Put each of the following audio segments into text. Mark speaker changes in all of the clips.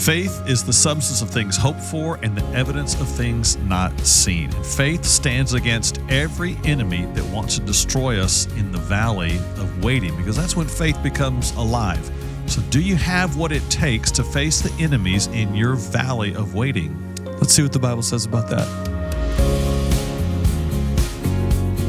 Speaker 1: Faith is the substance of things hoped for and the evidence of things not seen. And faith stands against every enemy that wants to destroy us in the valley of waiting, because that's when faith becomes alive. So do you have what it takes to face the enemies in your valley of waiting?
Speaker 2: Let's see what the Bible says about that.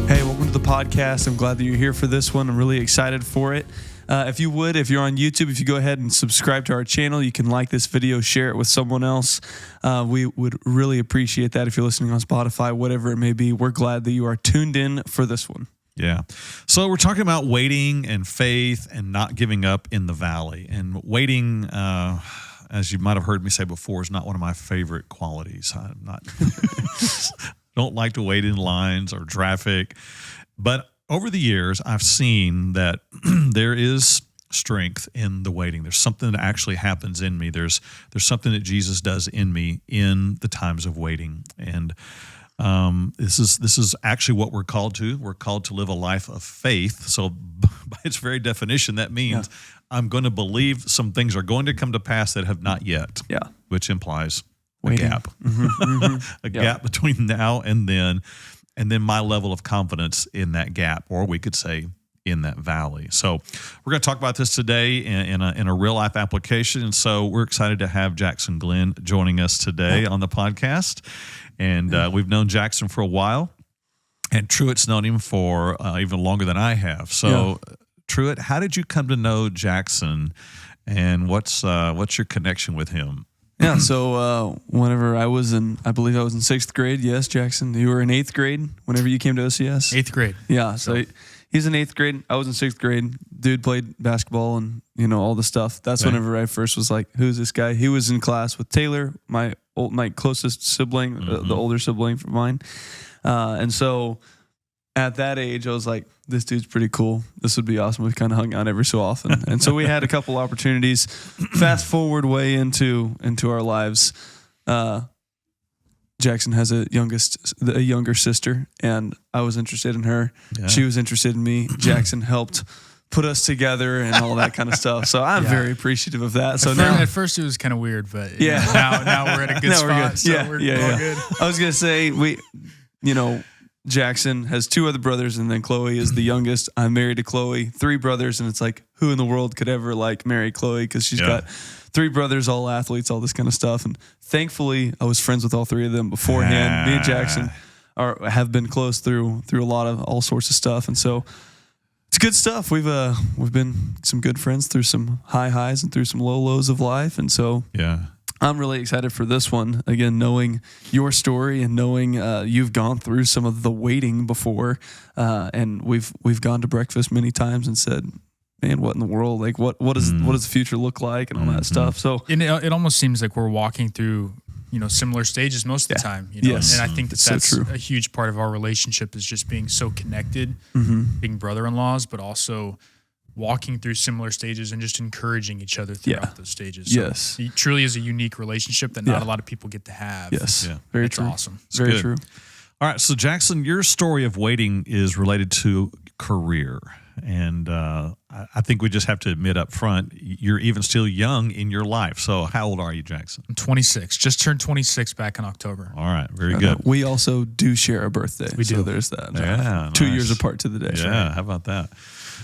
Speaker 2: Hey, welcome to the podcast. I'm glad that you're here for this one. I'm really excited for it. If you're on YouTube, if you go ahead and subscribe to our channel, you can like this video, share it with someone else. We would really appreciate that. If you're listening on Spotify, whatever it may be, we're glad that you are tuned in for this one.
Speaker 1: Yeah. So we're talking about waiting and faith and not giving up in the valley. And waiting, as you might have heard me say before, is not one of my favorite qualities. I'm not, don't like to wait in lines or traffic. But over the years, I've seen that there is strength in the waiting. There's something that actually happens in me. There's something that Jesus does in me in the times of waiting. And this is actually what we're called to. We're called to live a life of faith. So by its very definition, that means I'm going to believe some things are going to come to pass that have not yet.
Speaker 2: Yeah.
Speaker 1: Which implies
Speaker 2: waiting.
Speaker 1: A gap. A gap between now and then my level of confidence in that gap, or we could say in that valley. So we're going to talk about this today in a real life application. And so we're excited to have Jackson Glenn joining us today on the podcast. And we've known Jackson for a while, and Truett's known him for even longer than I have. So Truett, how did you come to know Jackson, and what's your connection with him?
Speaker 2: Yeah, so whenever I believe I was in 6th grade. Yes, Jackson, you were in 8th grade whenever you came to OCS?
Speaker 3: 8th grade.
Speaker 2: Yeah, so he's in 8th grade. I was in 6th grade. Dude played basketball and, all the stuff. That's whenever I first was like, who's this guy? He was in class with Taylor, my closest sibling, the older sibling from mine. And so at that age, I was like, this dude's pretty cool. This would be awesome. We kind of hung out every so often. And so we had a couple opportunities. Fast forward way into our lives. Jackson has a younger sister, and I was interested in her. Yeah. She was interested in me. Jackson helped put us together and all that kind of stuff. So I'm very appreciative of that. So
Speaker 3: at first it was kind of weird, but now we're at a good spot. So we're good.
Speaker 2: I was going to say, Jackson has 2 other brothers, and then Chloe is the youngest. I'm married to Chloe, 3 brothers, and it's like, who in the world could ever marry Chloe? Because she's got 3 brothers, all athletes, all this kind of stuff. And thankfully, I was friends with all 3 of them beforehand. Me and Jackson have been close through a lot of all sorts of stuff, and so it's good stuff. We've been some good friends through some high highs and through some low lows of life, and so I'm really excited for this one. Again, knowing your story and knowing you've gone through some of the waiting before, and we've gone to breakfast many times and said, man, what in the world? Like, what does the future look like and all that stuff? So
Speaker 3: it almost seems like we're walking through similar stages most of the time.
Speaker 2: Yes.
Speaker 3: And I think that's so a huge part of our relationship is just being so connected, being brother-in-laws, but also walking through similar stages and just encouraging each other throughout those stages. So it truly is a unique relationship that not a lot of people get to have.
Speaker 2: Yes. Yeah. Very true.
Speaker 3: Awesome.
Speaker 2: It's very true.
Speaker 1: All right. So Jackson, your story of waiting is related to career. And I think we just have to admit up front, you're even still young in your life. So how old are you, Jackson?
Speaker 3: I'm 26. Just turned 26 back in October.
Speaker 1: All right. Very good.
Speaker 2: We also do share a birthday.
Speaker 3: We do.
Speaker 2: So there's that.
Speaker 1: Yeah.
Speaker 2: 2 years apart to the day.
Speaker 1: Yeah. Right? How about that?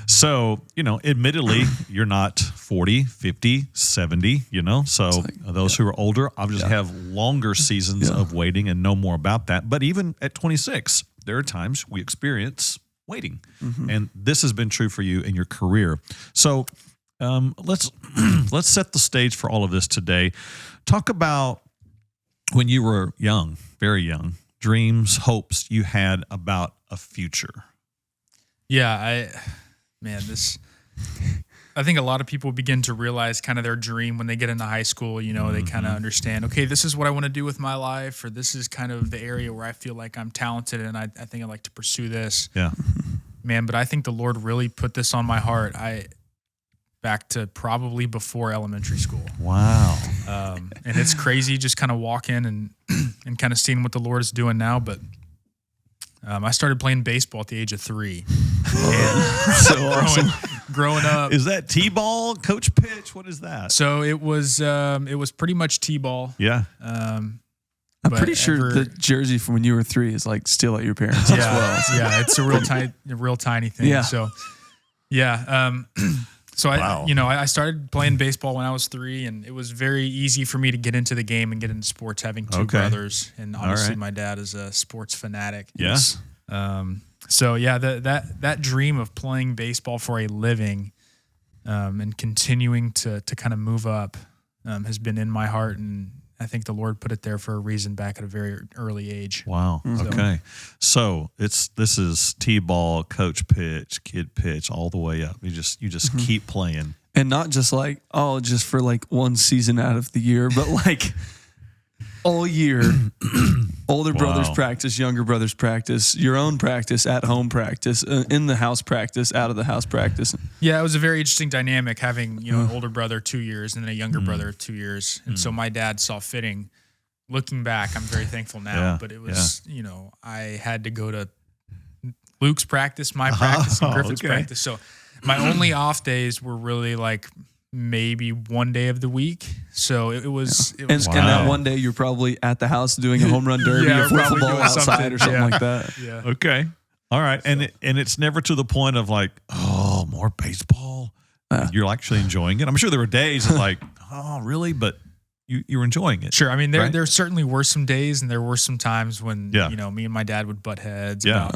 Speaker 1: So, admittedly, you're not 40, 50, 70, So those who are older obviously have longer seasons of waiting and know more about that. But even at 26, there are times we experience waiting. And this has been true for you in your career. So let's set the stage for all of this today. Talk about when you were young, very young, dreams, hopes you had about a future.
Speaker 3: Yeah, I think a lot of people begin to realize kind of their dream when they get into high school. They kind of understand, okay, this is what I want to do with my life, or this is kind of the area where I feel like I'm talented and I think I'd like to pursue this.
Speaker 1: Yeah.
Speaker 3: Man, but I think the Lord really put this on my heart. Back to probably before elementary school.
Speaker 1: Wow.
Speaker 3: And it's crazy just kind of walk in and kind of seeing what the Lord is doing now, but I started playing baseball at the age of 3. And
Speaker 2: so awesome.
Speaker 3: growing up.
Speaker 1: Is that T-ball, coach pitch? What is that?
Speaker 3: So it was pretty much T-ball.
Speaker 1: Yeah.
Speaker 2: I'm pretty sure the jersey from when you were 3 is like still at your parents' as well.
Speaker 3: Yeah, it's a real tiny thing.
Speaker 2: Yeah.
Speaker 3: So yeah. So
Speaker 1: Wow.
Speaker 3: I started playing baseball when I was 3, and it was very easy for me to get into the game and get into sports, having 2 brothers, and obviously my dad is a sports fanatic.
Speaker 1: Yes.
Speaker 3: So yeah, that dream of playing baseball for a living, and continuing to kind of move up, has been in my heart, and I think the Lord put it there for a reason back at a very early age.
Speaker 1: Wow. Okay. So this is T-ball, coach pitch, kid pitch, all the way up. You just keep playing.
Speaker 2: And not just like, just for like one season out of the year, but like all year. Older brothers practice, younger brothers practice, your own practice, at home practice, in the house practice, out of the house practice.
Speaker 3: Yeah, it was a very interesting dynamic having, an older brother 2 years and then a younger brother 2 years. And so my dad saw fitting. Looking back, I'm very thankful now, but it was, I had to go to Luke's practice, my practice, and Griffith's practice. So my only off days were really like maybe one day of the week. So it was
Speaker 2: and that one day you're probably at the house doing a home run derby or football outside or something like that.
Speaker 3: Yeah.
Speaker 1: Okay. All right. And it's never to the point of like, more baseball. You're actually enjoying it. I'm sure there were days of like, oh, really? But you're enjoying it.
Speaker 3: Sure. I mean, there certainly were some days, and there were some times when, me and my dad would butt heads about,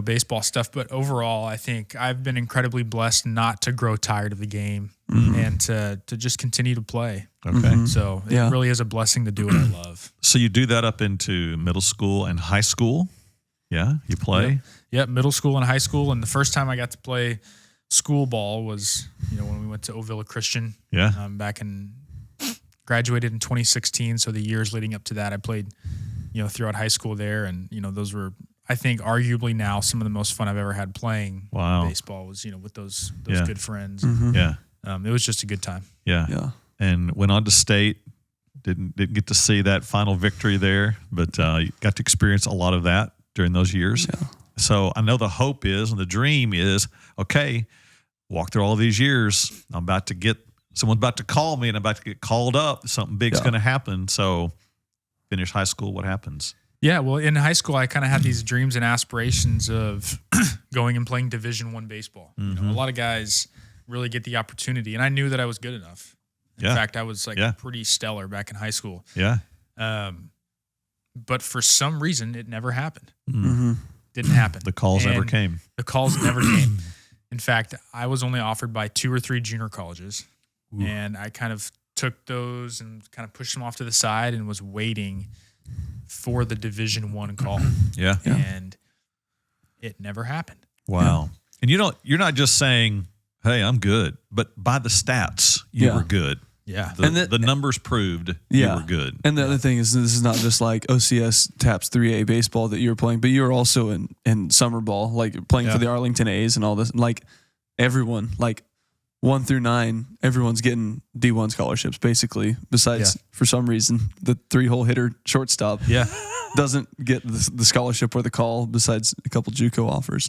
Speaker 3: baseball stuff. But overall, I think I've been incredibly blessed not to grow tired of the game and to just continue to play.
Speaker 1: Okay.
Speaker 3: So it really is a blessing to do what I love.
Speaker 1: So you do that up into middle school and high school? Yeah, you play?
Speaker 3: Yep, middle school and high school. And the first time I got to play school ball was, when we went to Ovilla Christian.
Speaker 1: Yeah.
Speaker 3: Graduated in 2016. So the years leading up to that, I played, throughout high school there. And, those were, I think, arguably now some of the most fun I've ever had playing baseball was, with those good friends.
Speaker 1: Yeah.
Speaker 3: It was just a good time.
Speaker 1: Yeah.
Speaker 2: Yeah.
Speaker 1: And went on to state. Didn't get to see that final victory there, but you got to experience a lot of that during those years.
Speaker 2: Yeah.
Speaker 1: So I know the hope is and the dream is, okay, walk through all these years. Someone's about to call me and I'm about to get called up. Something big's going to happen. So finish high school. What happens?
Speaker 3: Yeah, well, in high school, I kind of had these dreams and aspirations of going and playing Division I baseball. A lot of guys really get the opportunity, and I knew that I was good enough. In fact, I was pretty stellar back in high school.
Speaker 1: Yeah.
Speaker 3: But for some reason, it never happened. Didn't happen.
Speaker 1: The calls never came.
Speaker 3: The calls never came. In fact, I was only offered by 2 or 3 junior colleges, and I kind of took those and kind of pushed them off to the side and was waiting for the Division I call.
Speaker 1: Yeah.
Speaker 3: And it never happened.
Speaker 1: Wow. And you're not just saying, hey, I'm good, but by the stats, you were good.
Speaker 3: Yeah.
Speaker 1: The numbers proved you were good.
Speaker 2: And the other thing is, this is not just like OCS TAPS 3A baseball that you were playing, but you were also in summer ball, like playing for the Arlington A's and all this. Like everyone, like 1 through 9, everyone's getting D1 scholarships basically. Besides, for some reason, the 3-hole hitter shortstop doesn't get the scholarship or the call. Besides a couple JUCO offers.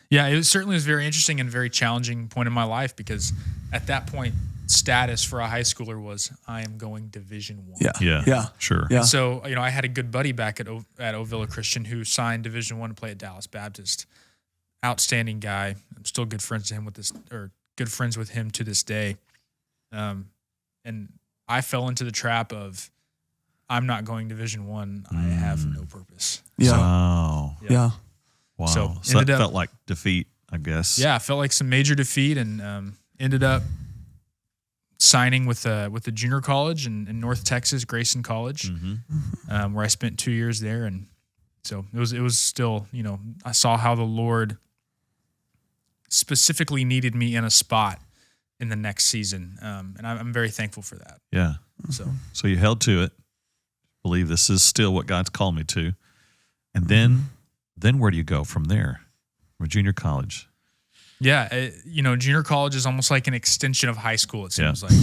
Speaker 3: Yeah, it certainly was very interesting and very challenging point in my life, because at that point, status for a high schooler was I am going Division I.
Speaker 1: Yeah. Sure.
Speaker 2: Yeah.
Speaker 3: So, I had a good buddy back at Ovilla Christian who signed Division I to play at Dallas Baptist. Outstanding guy. I'm still good friends with him to this day. And I fell into the trap of I'm not going Division I. I have no purpose.
Speaker 2: Yeah.
Speaker 1: Wow.
Speaker 2: Yeah.
Speaker 1: Wow.
Speaker 3: So
Speaker 1: that felt like defeat, I guess.
Speaker 3: Yeah, I felt like some major defeat, and ended up signing with a junior college in North Texas, Grayson College, where I spent 2 years there. And so it was still, I saw how the Lord specifically needed me in a spot in the next season. And I'm very thankful for that.
Speaker 1: Yeah. So you held to it. Believe this is still what God's called me to. And then where do you go from there? From junior college?
Speaker 3: Yeah, junior college is almost like an extension of high school, it seems like.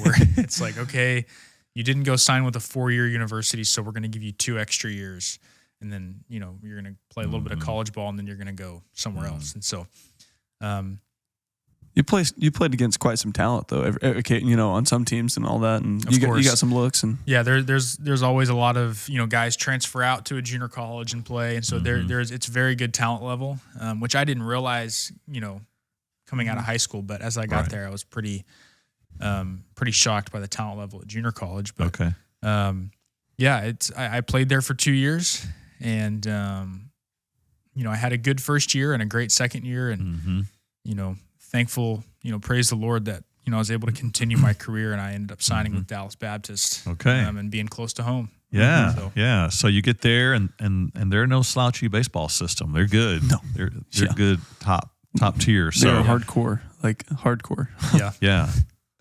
Speaker 3: Where it's like, okay, you didn't go sign with a 4-year university, so we're going to give you 2 extra years. And then, you're going to play a little bit of college ball, and then you're going to go somewhere else. And so
Speaker 2: You played against quite some talent though. On some teams and all that, and you got some looks. And
Speaker 3: yeah, there's always a lot of guys transfer out to a junior college and play, and so it's very good talent level, which I didn't realize coming out of high school. But as I got there, I was pretty shocked by the talent level at junior college. But
Speaker 1: okay,
Speaker 3: I played there for 2 years, and I had a good first year and a great second year, and thankful, praise the Lord that, I was able to continue my career, and I ended up signing with Dallas Baptist.
Speaker 1: Okay.
Speaker 3: And being close to home.
Speaker 1: Yeah. Yeah. So you get there and they're no slouchy baseball system. They're good.
Speaker 2: No.
Speaker 1: They're good top tier. So
Speaker 2: they're hardcore.
Speaker 1: Yeah. Yeah.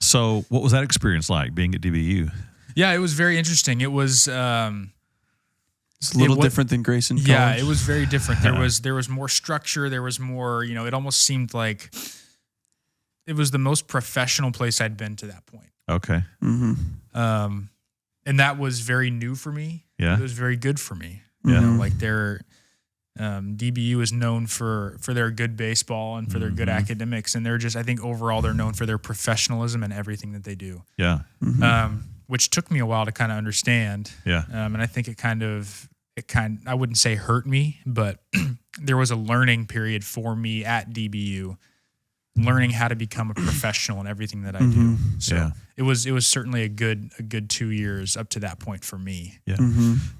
Speaker 1: So what was that experience like being at DBU?
Speaker 3: Yeah, it was very interesting. It was
Speaker 2: it's a little different than Grayson College.
Speaker 3: Yeah, it was very different. There was more structure. There was more, it almost seemed like it was the most professional place I'd been to that point.
Speaker 1: Okay.
Speaker 3: Mm-hmm. And that was very new for me.
Speaker 1: Yeah.
Speaker 3: It was very good for me.
Speaker 1: Yeah.
Speaker 3: DBU is known for their good baseball and for their good academics. And they're just, I think overall they're known for their professionalism and everything that they do.
Speaker 1: Yeah.
Speaker 3: Which took me a while to kind of understand.
Speaker 1: Yeah.
Speaker 3: And I think I wouldn't say hurt me, but there was a learning period for me at DBU, learning how to become a professional in everything that I do. So it was certainly a good 2 years up to that point for me.
Speaker 1: Yeah.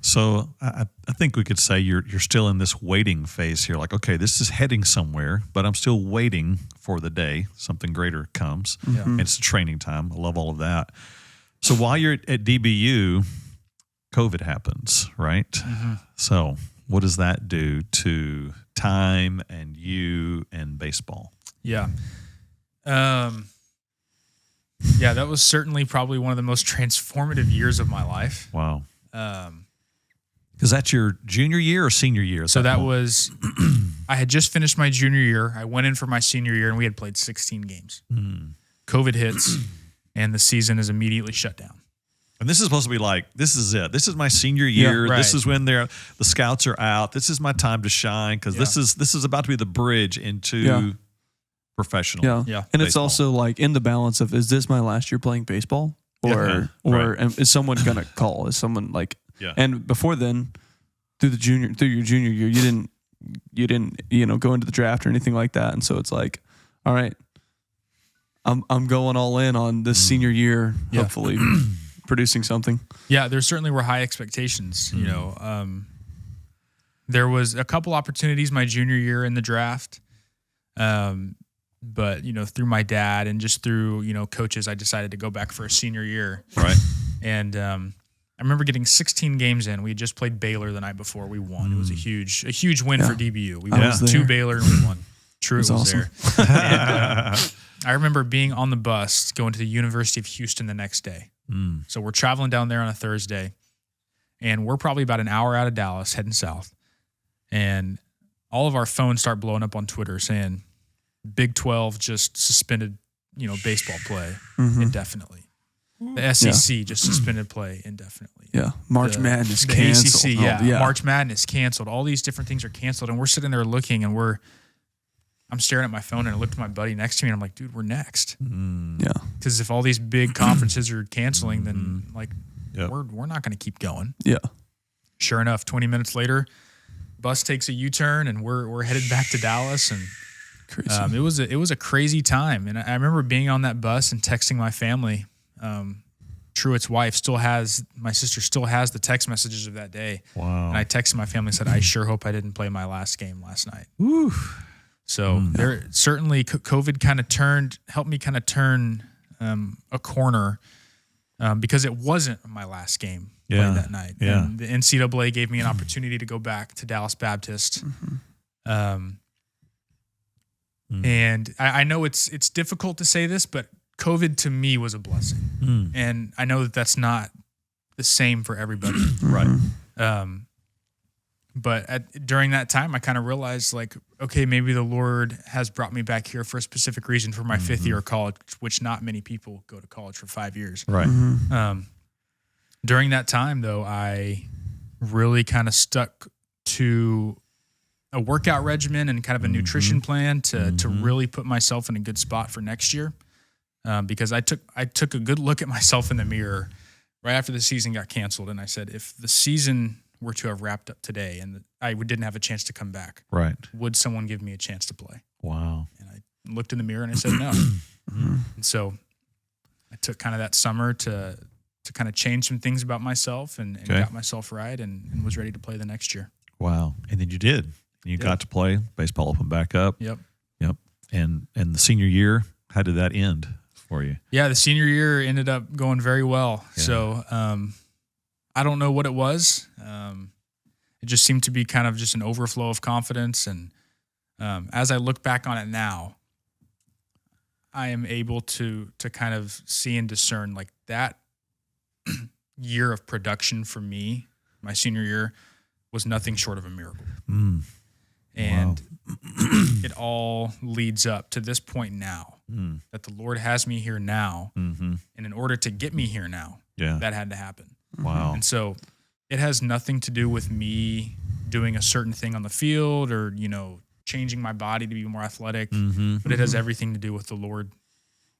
Speaker 1: So I think we could say you're still in this waiting phase here. Like, okay, this is heading somewhere, but I'm still waiting for the day something greater comes.
Speaker 3: Yeah.
Speaker 1: And it's training time. I love all of that. So while you're at DBU, COVID happens, right? So what does that do to time and you and baseball?
Speaker 3: Yeah. That was certainly probably one of the most transformative years of my life.
Speaker 1: Wow. Because that's your junior year or senior year?
Speaker 3: So that was, I had just finished my junior year. I went in for my senior year and we had played 16 games. COVID hits and the season is immediately shut down.
Speaker 1: And this is supposed to be like, this is it. This is my senior year.
Speaker 3: Yeah, right.
Speaker 1: This is when the scouts are out. This is my time to shine because this is about to be the bridge into professional.
Speaker 2: Yeah.
Speaker 3: Yeah.
Speaker 2: And
Speaker 1: baseball.
Speaker 2: it's also like in the balance of, is this my last year playing baseball? Or is someone going to call? Is someone like, and before then, through your junior year, you didn't, go into the draft or anything like that. And so it's like, all right, I'm going all in on this senior year, hopefully producing something.
Speaker 3: Yeah, there certainly were high expectations. There was a couple opportunities my junior year in the draft, but through my dad and just through coaches, I decided to go back for a senior year.
Speaker 1: Right.
Speaker 3: And I remember getting 16 games in. We had just played Baylor the night before. We won. It was a huge win for DBU. We went to Baylor and we won. True, it was
Speaker 2: awesome.
Speaker 3: there. And, I remember being on the bus going to the University of Houston the next day. So we're traveling down there on a Thursday, and we're probably about an hour out of Dallas heading south. And all of our phones start blowing up on Twitter saying Big 12 just suspended, baseball play indefinitely. The SEC just suspended play indefinitely.
Speaker 2: Yeah. March Madness canceled.
Speaker 3: ACC, March Madness canceled. All these different things are canceled. And we're sitting there looking and I'm staring at my phone and I looked at my buddy next to me and I'm like, dude, we're next.
Speaker 2: Yeah.
Speaker 3: Because if all these big conferences are canceling, then we're not going to keep going.
Speaker 2: Yeah.
Speaker 3: Sure enough, 20 minutes later, bus takes a U-turn and we're headed back to Dallas. And
Speaker 2: crazy.
Speaker 3: It was a crazy time. And I remember being on that bus and texting my family. Truett's wife my sister still has the text messages of that day.
Speaker 1: Wow.
Speaker 3: And I texted my family and said, I sure hope I didn't play my last game last night.
Speaker 1: Woo.
Speaker 3: So there certainly COVID helped me kind of turn a corner because it wasn't my last game played that night.
Speaker 1: Yeah.
Speaker 3: And the NCAA gave me an opportunity to go back to Dallas Baptist. And I know it's difficult to say this, but COVID to me was a blessing. And I know that that's not the same for everybody.
Speaker 1: Right.
Speaker 3: But during that time, I kind of realized, like, okay, maybe the Lord has brought me back here for a specific reason for my fifth year of college, which not many people go to college for 5 years.
Speaker 1: Right.
Speaker 3: During that time, though, I really kind of stuck to a workout regimen and kind of a nutrition plan to really put myself in a good spot for next year. Because I took a good look at myself in the mirror right after the season got canceled, and I said, if the season were to have wrapped up today and I didn't have a chance to come back,
Speaker 1: right,
Speaker 3: would someone give me a chance to play?
Speaker 1: Wow.
Speaker 3: And I looked in the mirror and I said no. And so I took kind of that summer to kind of change some things about myself and got myself right and was ready to play the next year.
Speaker 1: Wow. And then you did. You got to play. Baseball opened back up.
Speaker 3: Yep.
Speaker 1: And the senior year, how did that end for you?
Speaker 3: Yeah, the senior year ended up going very well. Yeah. So I don't know what it was. It just seemed to be kind of just an overflow of confidence. And as I look back on it now, I am able to kind of see and discern like that year of production for me, my senior year, was nothing short of a miracle. And it all leads up to this point now that the Lord has me here now. And in order to get me here now, that had to happen.
Speaker 1: Wow.
Speaker 3: And so it has nothing to do with me doing a certain thing on the field or, changing my body to be more athletic, but it has everything to do with the Lord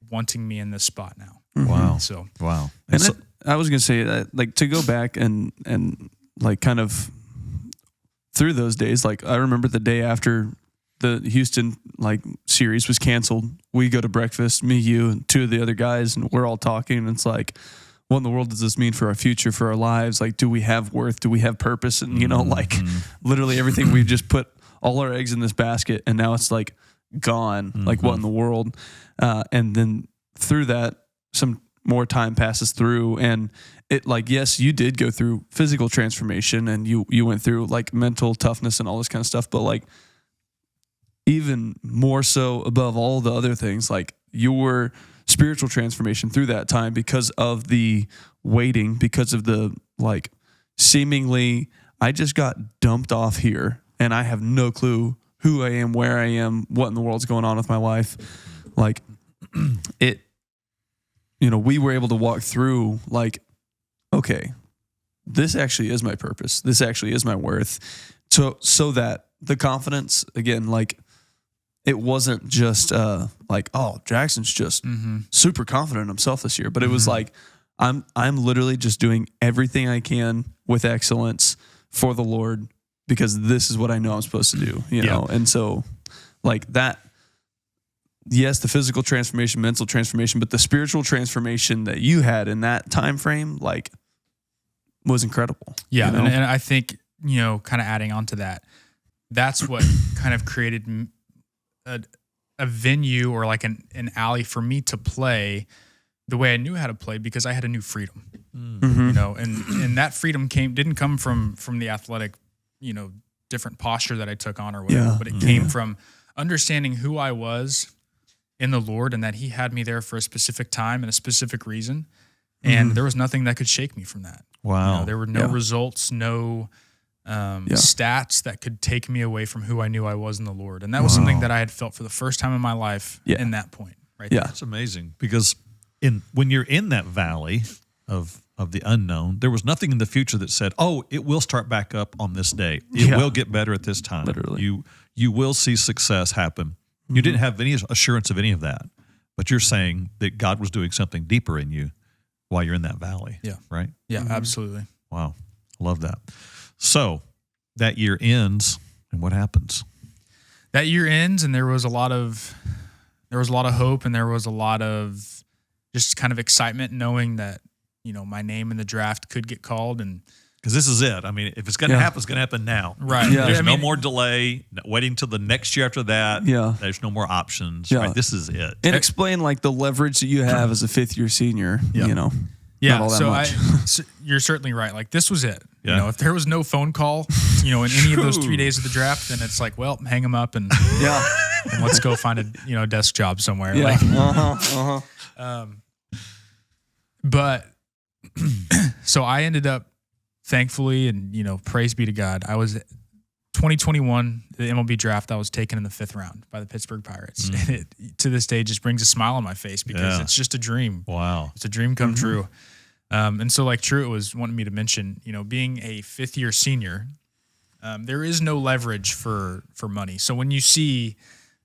Speaker 3: wanting me in this spot now.
Speaker 1: Wow.
Speaker 3: So,
Speaker 1: wow.
Speaker 2: And I was going to say that, like, to go back and like kind of through those days, like I remember the day after the Houston series was canceled, we go to breakfast, me, you, and two of the other guys, and we're all talking. And it's like, what in the world does this mean for our future, for our lives? Like, do we have worth? Do we have purpose? And, literally everything, we just put all our eggs in this basket, and now it's like gone. Like, what in the world? And then through that, some more time passes through, and it yes, you did go through physical transformation, and you went through mental toughness and all this kind of stuff, but even more so above all the other things, your spiritual transformation through that time, because of the waiting, because of the seemingly, I just got dumped off here and I have no clue who I am, where I am, what in the world's going on with my life. We were able to walk through okay, this actually is my purpose. This actually is my worth. So that the confidence, again, it wasn't just oh, Jackson's just super confident in himself this year, but it was I'm literally just doing everything I can with excellence for the Lord, because this is what I know I'm supposed to do, you know? And so that, yes, the physical transformation, mental transformation, but the spiritual transformation that you had in that time frame, was incredible.
Speaker 3: Yeah. And I think, kind of adding on to that, that's what kind of created a venue or an alley for me to play the way I knew how to play, because I had a new freedom, and that freedom didn't come from the athletic, different posture that I took on or whatever, but it came from understanding who I was in the Lord, and that He had me there for a specific time and a specific reason. And there was nothing that could shake me from that.
Speaker 1: Wow.
Speaker 3: There were no results, no stats that could take me away from who I knew I was in the Lord. And that was something that I had felt for the first time in my life in that point. Right there.
Speaker 1: That's amazing, because when you're in that valley of the unknown, there was nothing in the future that said, oh, it will start back up on this day. It will get better at this time.
Speaker 2: Literally.
Speaker 1: You will see success happen. You didn't have any assurance of any of that, but you're saying that God was doing something deeper in you while you're in that valley. Yeah. Right?
Speaker 3: Yeah, absolutely.
Speaker 1: Wow. Love that. So that year ends, and what happens?
Speaker 3: That year ends, and there was a lot of hope, and there was a lot of just kind of excitement knowing that, my name in the draft could get called, and
Speaker 1: because this is it. I mean, if it's going to happen, it's going to happen now.
Speaker 3: Right.
Speaker 1: Yeah. There's no more delay, waiting till the next year after that. Yeah. There's no more options. Yeah. Right? This is it.
Speaker 2: And explain the leverage that you have as a fifth-year senior,
Speaker 3: Yeah,
Speaker 2: not all that much.
Speaker 3: So you're certainly right. This was it. Yeah. If there was no phone call, in any of those 3 days of the draft, then it's well, hang them up and and let's go find a desk job somewhere.
Speaker 2: Yeah.
Speaker 3: But so I ended up, thankfully, and praise be to God, I was 2021, the MLB draft, I was taken in the 5th round by the Pittsburgh Pirates. And it, to this day, just brings a smile on my face, because it's just a dream.
Speaker 1: Wow.
Speaker 3: It's a dream come true. And so True was wanting me to mention, being a 5th-year senior, there is no leverage for money. So when you see,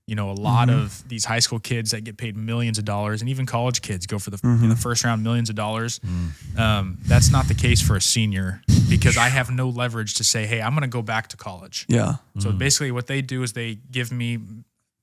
Speaker 3: a lot of these high school kids that get paid millions of dollars, and even college kids go for the in the first round millions of dollars, that's not the case for a senior, because I have no leverage to say, hey, I'm going to go back to college.
Speaker 2: Yeah.
Speaker 3: So basically what they do is they give me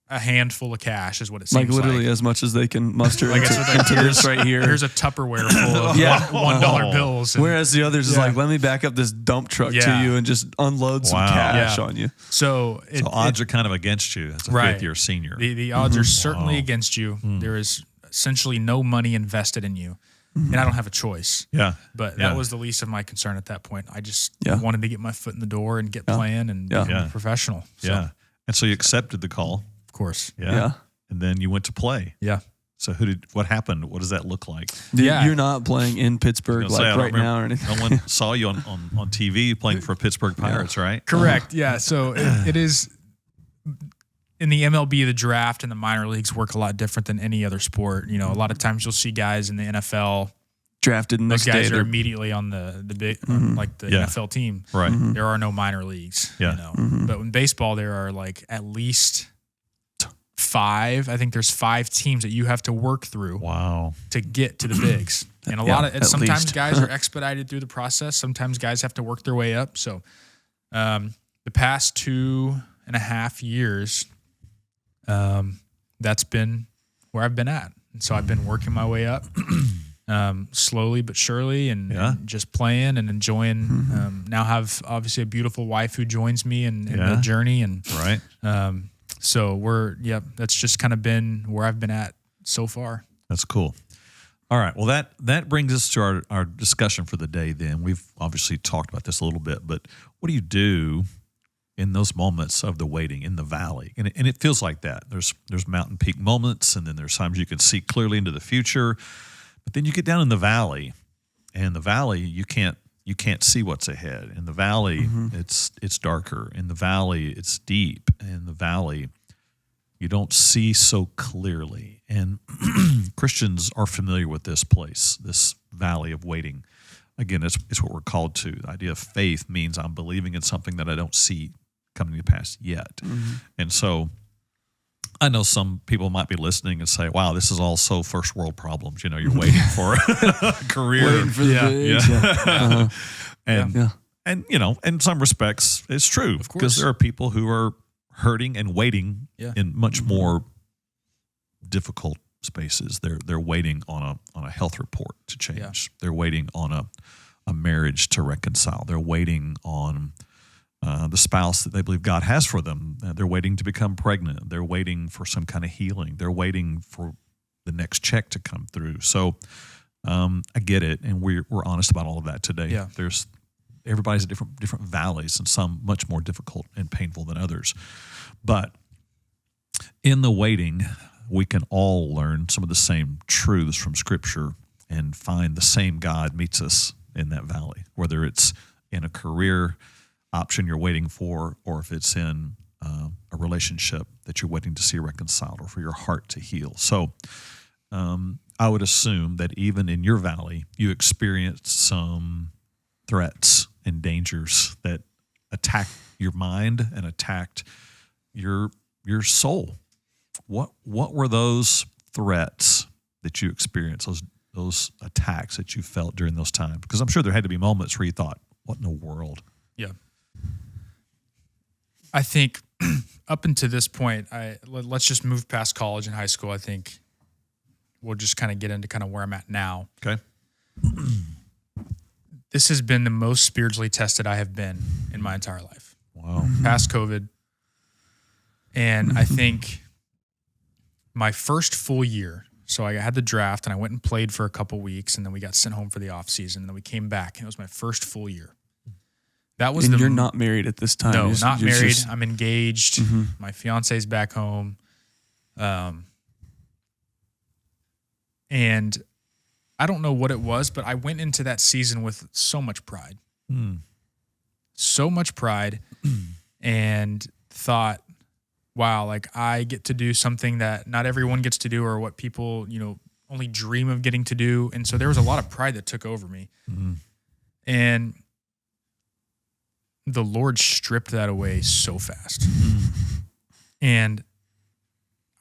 Speaker 3: a handful of cash, is what it seems
Speaker 2: like. Literally as much as they can muster
Speaker 3: like
Speaker 2: into this right here.
Speaker 3: Here's a Tupperware full of $1 bills.
Speaker 2: Whereas the others is like, let me back up this dump truck to you and just unload some cash on you.
Speaker 3: So
Speaker 1: odds are kind of against you as a fifth-year senior.
Speaker 3: The odds are certainly against you. There is essentially no money invested in you. And I don't have a choice.
Speaker 1: Yeah.
Speaker 3: But that was the least of my concern at that point. I just wanted to get my foot in the door and get playing and become a professional. So,
Speaker 1: yeah. And so you accepted the call.
Speaker 3: Of course.
Speaker 1: Yeah. And then you went to play.
Speaker 3: Yeah.
Speaker 1: So what happened? What does that look like?
Speaker 2: You're not playing in Pittsburgh right now or anything.
Speaker 1: No one saw you on TV playing for Pittsburgh Pirates, right?
Speaker 3: Correct. Yeah. So it is in the MLB, the draft and the minor leagues work a lot different than any other sport. A lot of times you'll see guys in the NFL
Speaker 2: drafted in
Speaker 3: those guys are immediately on the big like the NFL team.
Speaker 1: Right.
Speaker 3: There are no minor leagues.
Speaker 1: Yeah.
Speaker 3: But in baseball there are like at least 5. I think there's 5 teams that you have to work through.
Speaker 1: Wow.
Speaker 3: To get to the bigs. And sometimes guys are expedited through the process. Sometimes guys have to work their way up. So the past 2.5 years, that's been where I've been at. And so I've been working my way up. Slowly but surely, and just playing and enjoying. Now have obviously a beautiful wife who joins me in the journey, and so that's just kind of been where I've been at so far.
Speaker 1: That's cool. All right. Well, that brings us to our discussion for the day. Then we've obviously talked about this a little bit, but what do you do in those moments of the waiting in the valley? And it feels like that. There's mountain peak moments, and then there's times you can see clearly into the future. But then you get down in the valley, and the valley you can't see what's ahead. In the valley, it's darker. In the valley, it's deep. In the valley, you don't see so clearly. And Christians are familiar with this place, this valley of waiting. Again, it's what we're called to. The idea of faith means I'm believing in something that I don't see coming to pass yet. And so I know some people might be listening and say, wow, this is all so first world problems. You're waiting for a career.
Speaker 2: Waiting for the bigs.
Speaker 1: And in some respects, it's true.
Speaker 3: Of course.
Speaker 1: Because there are people who are hurting and waiting in much more difficult spaces. They're waiting on a health report to change. Yeah. They're waiting on a marriage to reconcile. They're waiting on the spouse that they believe God has for them. They're waiting to become pregnant. They're waiting for some kind of healing. They're waiting for the next check to come through. So I get it, and we're honest about all of that today.
Speaker 3: Yeah.
Speaker 1: Everybody's at different valleys, and some much more difficult and painful than others. But in the waiting, we can all learn some of the same truths from Scripture and find the same God meets us in that valley, whether it's in a career option you're waiting for, or if it's in a relationship that you're waiting to see reconciled, or for your heart to heal. So I would assume that even in your valley, you experienced some threats and dangers that attacked your mind and attacked your soul. What were those threats that you experienced, those attacks that you felt during those times? Because I'm sure there had to be moments where you thought, what in the world?
Speaker 3: Yeah. I think up until this point, let's just move past college and high school. I think we'll just kind of get into kind of where I'm at now.
Speaker 1: Okay.
Speaker 3: This has been the most spiritually tested I have been in my entire life.
Speaker 1: Wow.
Speaker 3: Past COVID. And I think my first full year, so I had the draft and I went and played for a couple weeks, and then we got sent home for the off season, and then we came back, and it was my first full year. That was
Speaker 2: you're not married at this time.
Speaker 3: No, not married. I'm engaged. My fiance's back home. And I don't know what it was, but I went into that season with so much pride. So much pride, and thought, wow, like I get to do something that not everyone gets to do, or what people, only dream of getting to do. And so there was a lot of pride that took over me. And the Lord stripped that away so fast. And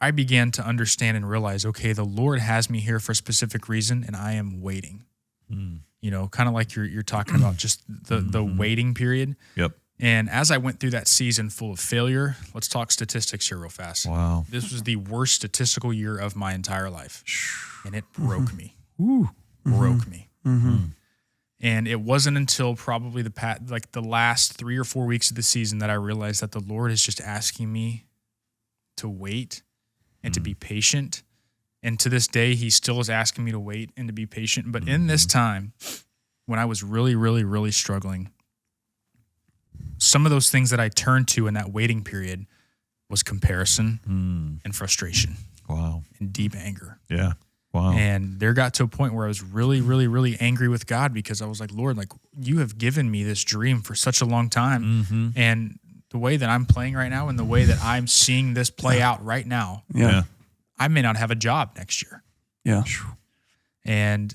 Speaker 3: I began to understand and realize, okay, the Lord has me here for a specific reason, and I am waiting. You know, kind of like you're talking about, just the waiting period.
Speaker 1: Yep.
Speaker 3: And as I went through that season full of failure, let's talk statistics here real fast.
Speaker 1: Wow.
Speaker 3: This was the worst statistical year of my entire life, and it broke me. Broke me. And it wasn't until probably the last 3 or 4 weeks of the season that I realized that the Lord is just asking me to wait and to be patient. And to this day, he still is asking me to wait and to be patient. But in this time, when I was really, really, really struggling, some of those things that I turned to in that waiting period was comparison and frustration.
Speaker 1: Wow.
Speaker 3: And deep anger.
Speaker 1: Yeah. Wow.
Speaker 3: And there got to a point where I was really, really, really angry with God, because I was like, Lord, like, you have given me this dream for such a long time. And the way that I'm playing right now and the way that I'm seeing this play out right now, I may not have a job next year.
Speaker 2: Yeah.
Speaker 3: And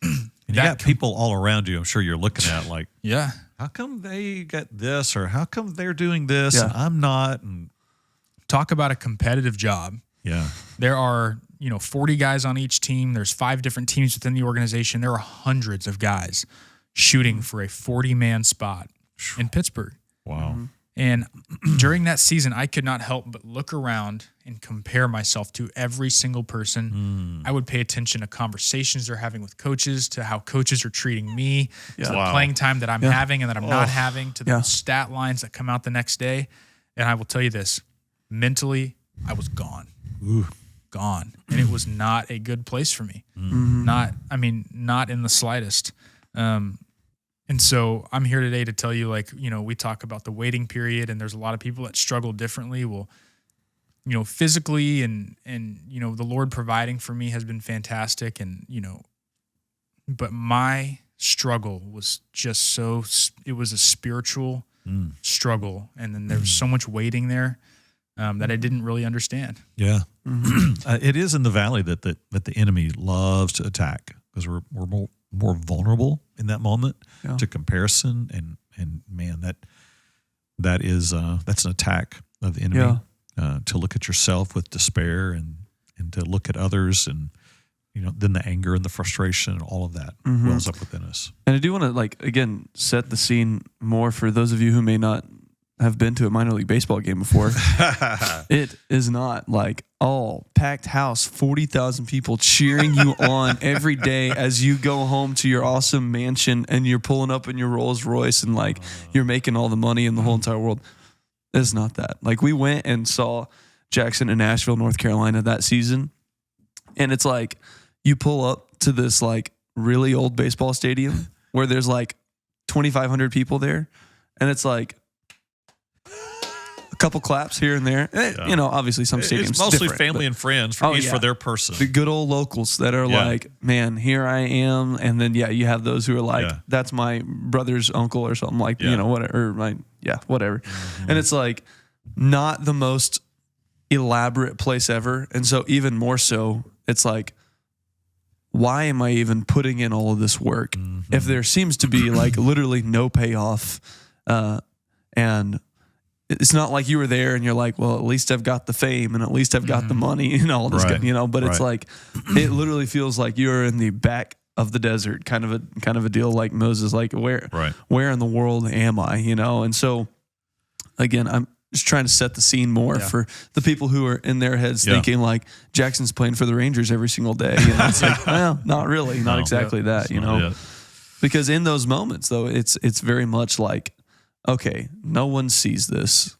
Speaker 1: you got people all around you, I'm sure you're looking at like,
Speaker 3: yeah,
Speaker 1: how come they get this, or how come they're doing this and I'm not? And
Speaker 3: talk about a competitive job.
Speaker 1: Yeah.
Speaker 3: There are, 40 guys on each team. There's 5 different teams within the organization. There are hundreds of guys shooting for a 40-man spot in Pittsburgh.
Speaker 1: Wow.
Speaker 3: And during that season, I could not help but look around and compare myself to every single person. I would pay attention to conversations they're having with coaches, to how coaches are treating me, to the playing time that I'm having and that I'm not having, to the stat lines that come out the next day. And I will tell you this, mentally, I was gone. Gone. And it was not a good place for me. Not in the slightest. And so I'm here today to tell you, we talk about the waiting period, and there's a lot of people that struggle differently. Well, physically and the Lord providing for me has been fantastic. And, but my struggle was just it was a spiritual struggle. And then there was so much waiting there that I didn't really understand.
Speaker 1: Yeah. It is in the valley that the enemy loves to attack, because we're more vulnerable in that moment to comparison, and man, that is that's an attack of the enemy, to look at yourself with despair and to look at others, and then the anger and the frustration and all of that wells up within us.
Speaker 2: And I do want to again set the scene more for those of you who may not have been to a minor league baseball game before. It is not like all packed house, 40,000 people cheering you on every day as you go home to your awesome mansion and you're pulling up in your Rolls Royce and you're making all the money in the whole entire world. It's not that. We went and saw Jackson in Nashville, North Carolina that season. And it's you pull up to this really old baseball stadium where there's 2,500 people there. And it's couple claps here and there. Obviously some stadiums
Speaker 1: it's mostly
Speaker 2: different,
Speaker 1: family and friends for each for their person.
Speaker 2: The good old locals that are man, here I am. And then you have those who are that's my brother's uncle or something whatever, or whatever. And it's not the most elaborate place ever. And so even more so, it's why am I even putting in all of this work if there seems to be literally no payoff? And it's not like you were there and you're well, at least I've got the fame and at least I've got the money and all this, but it's it literally feels like you're in the back of the desert, kind of a deal, like Moses, where in the world am I, And so again, I'm just trying to set the scene more for the people who are in their heads thinking Jackson's playing for the Rangers every single day. And it's well, not really, not exactly that, because in those moments though, it's very much okay, no one sees this.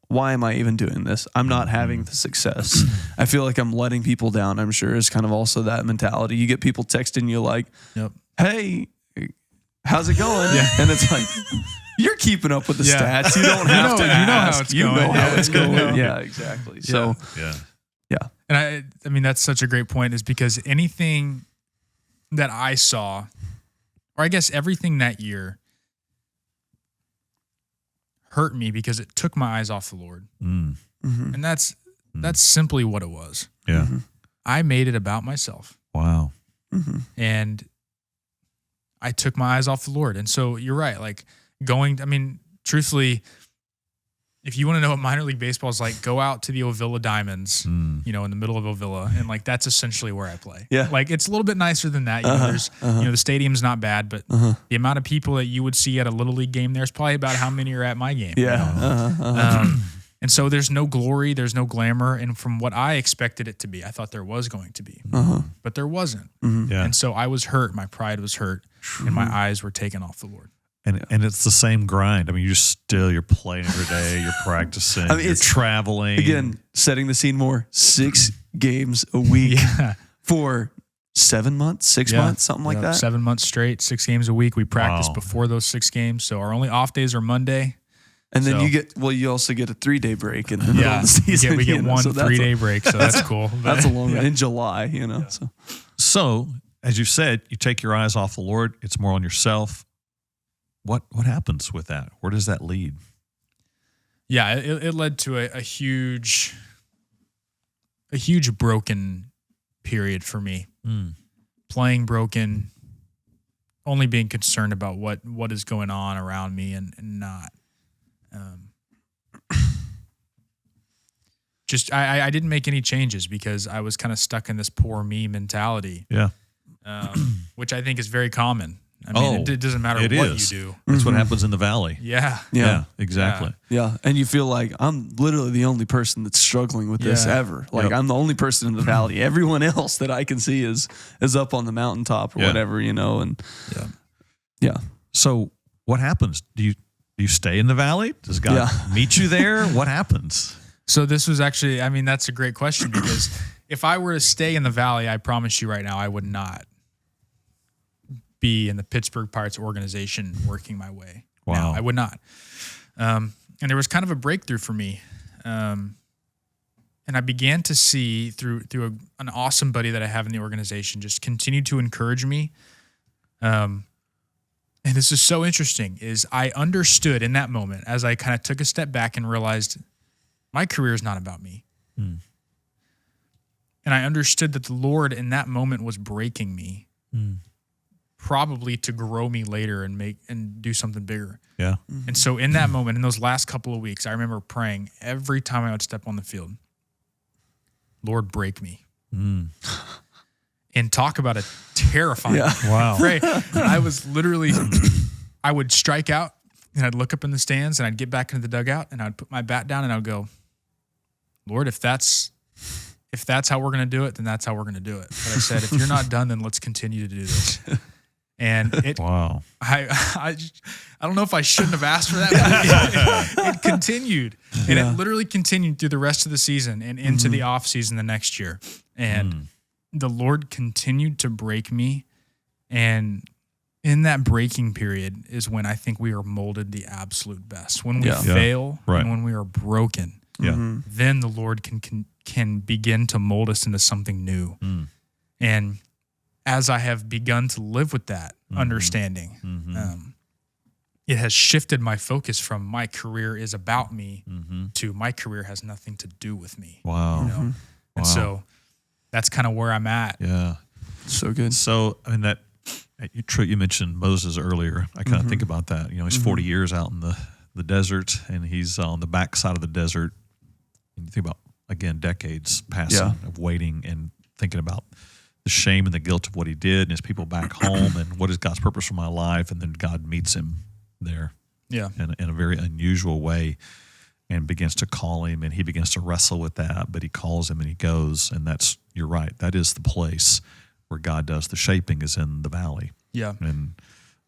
Speaker 2: Why am I even doing this? I'm not having the success. I feel like I'm letting people down, I'm sure, is kind of also that mentality. You get people texting you hey, how's it going? And it's you're keeping up with the stats. You don't have to ask. You know how it's going. Yeah, exactly. So, yeah.
Speaker 3: And I mean, that's such a great point, is because anything that I saw, or I guess everything that year, hurt me because it took my eyes off the Lord. And that's simply what it was.
Speaker 1: Yeah.
Speaker 3: I made it about myself.
Speaker 1: Wow.
Speaker 3: And I took my eyes off the Lord. And so you're right. truthfully, if you want to know what minor league baseball is like, go out to the Ovilla Diamonds, in the middle of Ovilla, and like that's essentially where I play.
Speaker 2: Yeah,
Speaker 3: like it's a little bit nicer than that. There's the stadium's not bad, but the amount of people that you would see at a little league game there's probably about how many are at my game.
Speaker 2: Yeah,
Speaker 3: and so there's no glory, there's no glamour, and from what I expected it to be, I thought there was going to be, but there wasn't.
Speaker 1: Yeah.
Speaker 3: And so I was hurt. My pride was hurt, and my eyes were taken off the Lord.
Speaker 1: And it's the same grind. I mean, you're playing every day. You're practicing. I mean, you're traveling.
Speaker 2: Again, setting the scene more. 6 games a week for 7 months, 6 months, something like that.
Speaker 3: 7 months straight, 6 games a week. We practice before those 6 games. So our only off days are Monday.
Speaker 2: And then you also get a 3-day break in the middle of the season.
Speaker 3: We get one 3-day break, so that's cool.
Speaker 2: That's a long in July,
Speaker 1: So, as you said, you take your eyes off the Lord. It's more on yourself. What happens with that? Where does that lead?
Speaker 3: Yeah, it led to a huge broken period for me. Playing broken, only being concerned about what is going on around me and not. I didn't make any changes because I was kind of stuck in this poor me mentality.
Speaker 1: Yeah.
Speaker 3: Which I think is very common. I mean, it doesn't matter what you do.
Speaker 1: That's what happens in the valley.
Speaker 3: Yeah.
Speaker 1: Yeah, exactly.
Speaker 2: Yeah. And you feel like I'm literally the only person that's struggling with this ever. Like I'm the only person in the valley. Everyone else that I can see is up on the mountaintop or whatever, and
Speaker 1: So what happens? Do you stay in the valley? Does God meet you there? What happens?
Speaker 3: So this was actually, I mean, that's a great question because if I were to stay in the valley, I promise you right now, I would not be in the Pittsburgh Pirates organization working my way.
Speaker 1: Wow.
Speaker 3: No, I would not. And there was kind of a breakthrough for me. And I began to see through an awesome buddy that I have in the organization just continue to encourage me. And this is so interesting, is I understood in that moment as I kind of took a step back and realized my career is not about me. And I understood that the Lord in that moment was breaking me, probably to grow me later and do something bigger.
Speaker 1: Yeah.
Speaker 3: And so in that moment, in those last couple of weeks, I remember praying every time I would step on the field, Lord, break me. And talk about a terrifying pray. I was literally, I would strike out and I'd look up in the stands and I'd get back into the dugout and I'd put my bat down and I'd go, Lord, if that's how we're going to do it, then that's how we're going to do it. But I said, if you're not done, then let's continue to do this. And it, I don't know if I shouldn't have asked for that, but it continued. And it literally continued through the rest of the season and into the off season the next year. And the Lord continued to break me. And in that breaking period is when I think we are molded the absolute best. When we fail and when we are broken, then the Lord can begin to mold us into something new. And as I have begun to live with that understanding, it has shifted my focus from my career is about me to my career has nothing to do with me.
Speaker 1: Wow.
Speaker 3: And so that's kind of where I'm at.
Speaker 1: Yeah.
Speaker 2: So good.
Speaker 1: So, I mean, you mentioned Moses earlier. I kind of think about that. He's 40 years out in the desert and he's on the backside of the desert. And you think about, again, decades passing of waiting and thinking about the shame and the guilt of what he did and his people back home and what is God's purpose for my life. And then God meets him there in a very unusual way and begins to call him and he begins to wrestle with that, but he calls him and he goes. And you're right. That is the place where God does the shaping is in the valley. Yeah. And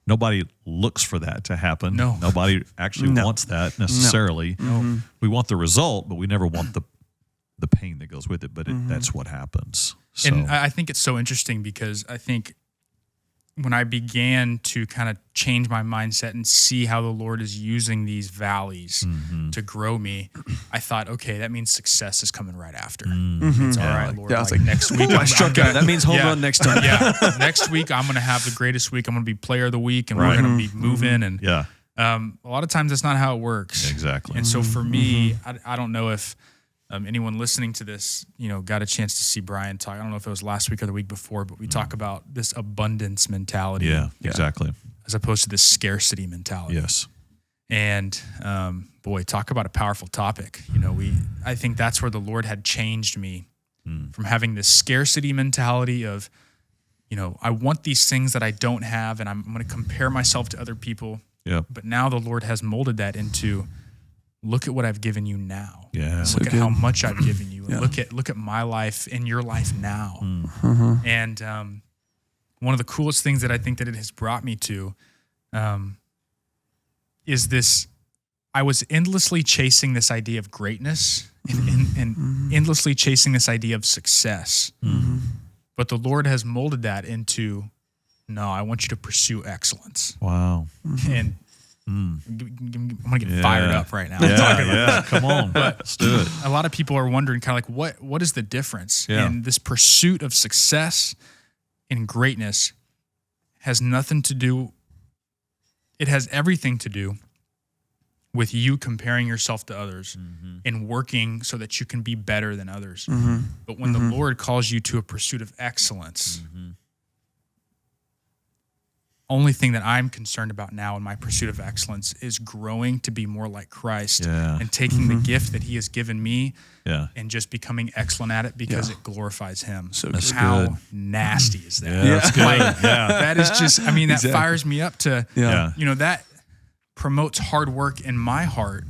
Speaker 1: nobody looks for that to happen. No. Nobody actually wants that necessarily. No. We want the result, but we never want the pain that goes with it, but that's what happens. So.
Speaker 3: And I think it's so interesting because I think when I began to kind of change my mindset and see how the Lord is using these valleys to grow me, I thought, okay, that means success is coming right after. It's all right, Lord. Yeah, like next week,
Speaker 2: I struck out. That means home run next time.
Speaker 3: Next week, I'm going to have the greatest week. I'm going to be player of the week, and we're going to be moving. And a lot of times that's not how it works.
Speaker 1: Exactly.
Speaker 3: And so for me, I don't know if anyone listening to this, got a chance to see Brian talk. I don't know if it was last week or the week before, but we talk about this abundance mentality.
Speaker 1: Yeah, exactly.
Speaker 3: As opposed to this scarcity mentality.
Speaker 1: Yes.
Speaker 3: And boy, talk about a powerful topic. I think that's where the Lord had changed me from having this scarcity mentality of, I want these things that I don't have, and I'm going to compare myself to other people.
Speaker 1: Yeah.
Speaker 3: But now the Lord has molded that into, look at what I've given you now.
Speaker 1: Yeah.
Speaker 3: Look at how much I've given you. And look at my life and your life now. And one of the coolest things that I think that it has brought me to is this. I was endlessly chasing this idea of greatness and endlessly chasing this idea of success. But the Lord has molded that into, no, I want you to pursue excellence.
Speaker 1: Wow.
Speaker 3: And I'm going to get fired up right now.
Speaker 1: Yeah. Come on. Let's do it.
Speaker 3: A lot of people are wondering kind of like, what is the difference?
Speaker 1: Yeah.
Speaker 3: And this pursuit of success and greatness has nothing to do, it has everything to do with you comparing yourself to others and working so that you can be better than others. But when the Lord calls you to a pursuit of excellence, only thing that I'm concerned about now in my pursuit of excellence is growing to be more like Christ and taking the gift that he has given me and just becoming excellent at it because it glorifies him. So
Speaker 1: that's
Speaker 3: how
Speaker 1: good.
Speaker 3: nasty is that?
Speaker 1: Yeah, that's good.
Speaker 3: That is just, I mean, that fires me up to,
Speaker 1: Yeah.
Speaker 3: that promotes hard work in my heart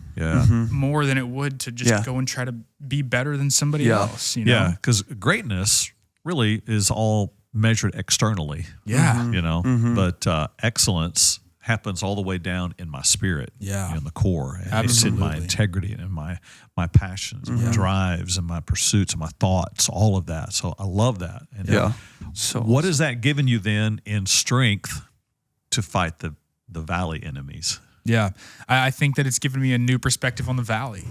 Speaker 3: more than it would to just go and try to be better than somebody else.
Speaker 1: Yeah, because greatness really is all measured externally.
Speaker 3: Yeah.
Speaker 1: But excellence happens all the way down in my spirit. In the core. And it's in my integrity and in my passions, my drives and my pursuits and my thoughts, all of that. So I love that. And
Speaker 2: So
Speaker 1: what has that given you then in strength to fight the valley enemies?
Speaker 3: Yeah, I think that it's given me a new perspective on the valley.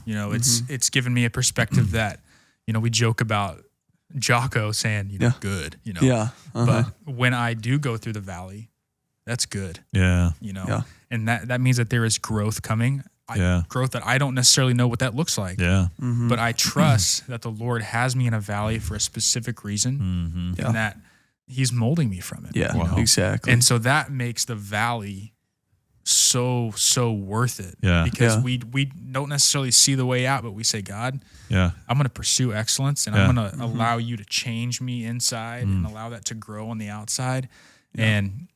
Speaker 3: It's given me a perspective that, we joke about Jocko saying, good, But when I do go through the valley, that's good. And that means that there is growth coming. Growth that I don't necessarily know what that looks like. But I trust that the Lord has me in a valley for a specific reason and that he's molding me from it.
Speaker 2: Exactly.
Speaker 3: And so that makes the valley so worth it because we don't necessarily see the way out, but we say, God, I'm going to pursue excellence and I'm going to allow you to change me inside and allow that to grow on the outside. And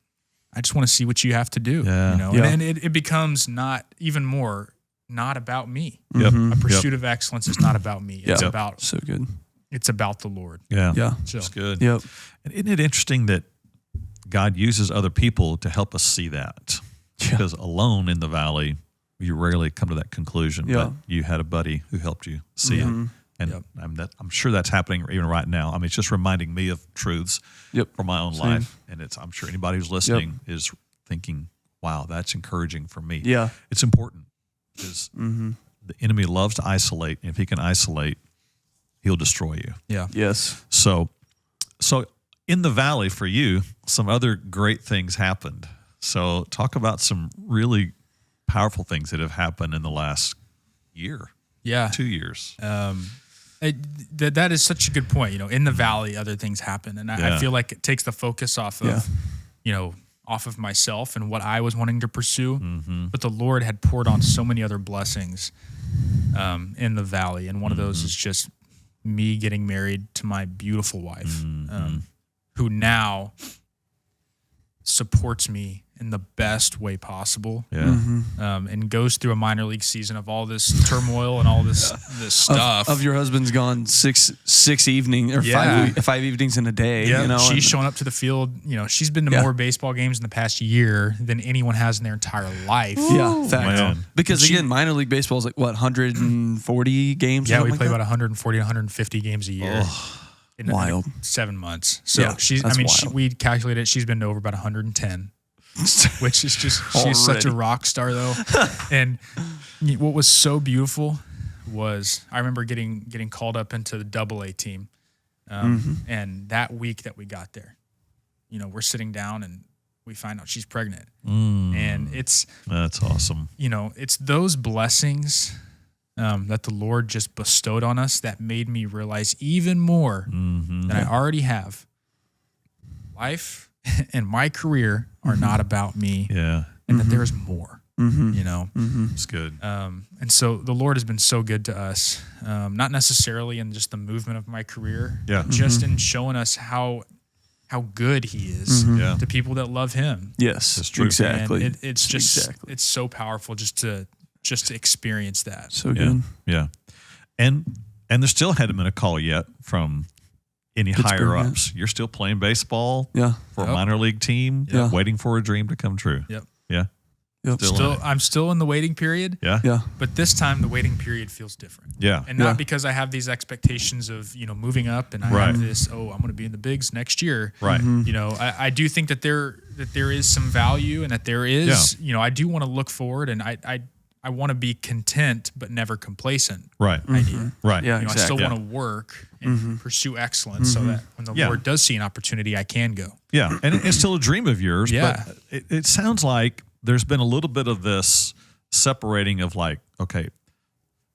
Speaker 3: I just want to see what you have to do, and it becomes not about me. A pursuit of excellence is not about me. It's about
Speaker 2: so good.
Speaker 3: It's about the Lord.
Speaker 2: So
Speaker 1: That's good. And isn't it interesting that God uses other people to help us see that? Because alone in the valley, you rarely come to that conclusion. But you had a buddy who helped you see it. And I'm sure that's happening even right now. I mean, it's just reminding me of truths from my own life. And I'm sure anybody who's listening is thinking, wow, that's encouraging for me. It's important because the enemy loves to isolate. And if he can isolate, he'll destroy you. So in the valley for you, some other great things happened. So talk about some really powerful things that have happened in the last year. 2 years.
Speaker 3: That is such a good point. In the valley, other things happen. And I feel like it takes the focus off of, off of myself and what I was wanting to pursue. But the Lord had poured on so many other blessings in the valley. And one of those is just me getting married to my beautiful wife, who now supports me in the best way possible, and goes through a minor league season of all this turmoil and all this stuff.
Speaker 2: Of your husband's gone six evening or 5 evenings in a day.
Speaker 3: She's showing up to the field. She's been to more baseball games in the past year than anyone has in their entire life.
Speaker 2: Fact. Because again, minor league baseball is like what, 140 games?
Speaker 3: Yeah, we play about 140 to 150 games a year. In
Speaker 2: wild.
Speaker 3: 7 months. So we calculated she's been to over about 110. Which is just, she's such a rock star though. And what was so beautiful was I remember getting called up into the AA team. And that week that we got there, we're sitting down and we find out she's pregnant. And
Speaker 1: that's awesome.
Speaker 3: It's those blessings that the Lord just bestowed on us that made me realize even more than I already have. Life and my career are not about me, and that there's more. You know,
Speaker 1: It's good.
Speaker 3: and so the Lord has been so good to us, not necessarily in just the movement of my career,
Speaker 1: Yeah.
Speaker 3: but just in showing us how good He is
Speaker 1: Yeah.
Speaker 3: to people that love Him.
Speaker 2: Yes,
Speaker 1: That's true.
Speaker 2: exactly.
Speaker 3: And it's just
Speaker 2: Exactly.
Speaker 3: it's so powerful just to experience that.
Speaker 2: So
Speaker 1: Yeah.
Speaker 2: good.
Speaker 1: Yeah. And there still hadn't been a call yet from any higher
Speaker 2: yeah.
Speaker 1: ups. You're still playing baseball
Speaker 2: Yeah.
Speaker 1: for a
Speaker 3: Yep.
Speaker 1: minor league team,
Speaker 2: Yeah.
Speaker 1: waiting for a dream to come true.
Speaker 3: Yep.
Speaker 1: Yeah.
Speaker 2: Yep.
Speaker 1: Still in it.
Speaker 3: I'm still in the waiting period,
Speaker 1: Yeah.
Speaker 2: Yeah.
Speaker 3: but this time the waiting period feels different.
Speaker 1: Yeah.
Speaker 3: And not
Speaker 2: Yeah.
Speaker 3: because I have these expectations of, moving up and I
Speaker 1: Right.
Speaker 3: have this, I'm going to be in the bigs next year.
Speaker 1: Right.
Speaker 3: I do think that there is some value and that there is, I do want to look forward and I want to be content but never complacent.
Speaker 1: Right.
Speaker 3: Idea.
Speaker 1: Right.
Speaker 2: Yeah.
Speaker 3: I still
Speaker 2: Exactly.
Speaker 3: want to work and pursue excellence so that when the
Speaker 1: Yeah.
Speaker 3: Lord does see an opportunity, I can go.
Speaker 1: Yeah. And it's still a dream of yours,
Speaker 3: Yeah.
Speaker 1: but it sounds like there's been a little bit of this separating of like, okay,